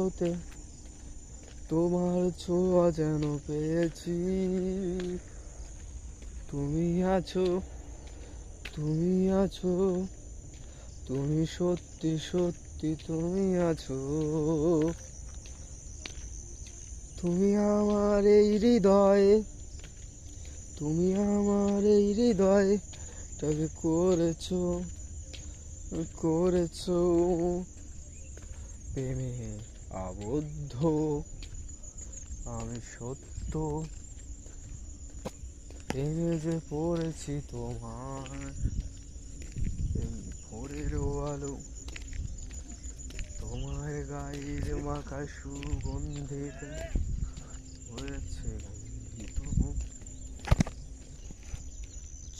আলোতে তোমার ছোঁয়া যেন পেয়েছি। তুমি আছো, তুমি আছো, তুমি সত্যি সত্যি তুমি আছো। তুমি আমার এই হৃদয়ে, তুমি আমার এই হৃদয়ে তবে করেছো, করেছো প্রেমে আবদ্ধ। আমি সত্য প্রেমে যে পড়েছি তোমার, এই ভোরেরও আলো তোমার গায়ের মাখা সুগন্ধিতে হয়েছে গন্ধি।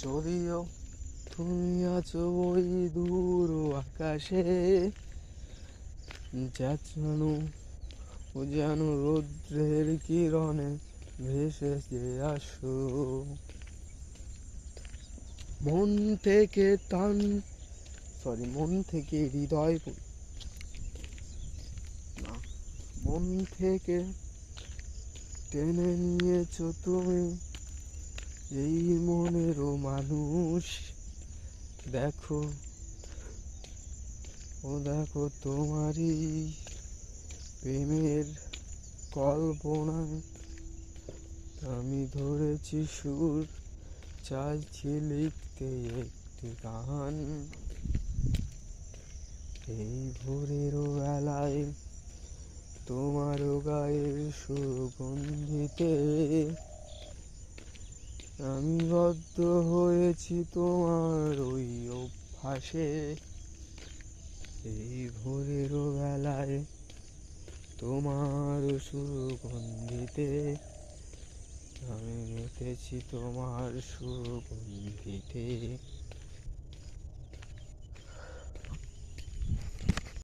যদিও তুমি আছো ওই দূর আকাশে, যেন ও যেন রৌদ্রের কিরণে ভেসে যে আসো। মন থেকে মন থেকে হৃদয় না, মন থেকে টেনে নিয়েছো তুমি এই মনেরও মানুষ। দেখো, ও দেখো তোমারই প্রেমের কল্পনায় আমি ধরেছি সুর, চাইছি লিখতে একটি গান। এই ভোরের বেলায় তোমারও গায়ের সুগন্ধিতে আমি বদ্ধ হয়েছি তোমার ওই অভ্যাসে। এই ভোরের বেলায় তোমার সুগন্ধিতে আমি মেতেছি তোমার সুগন্ধিতে।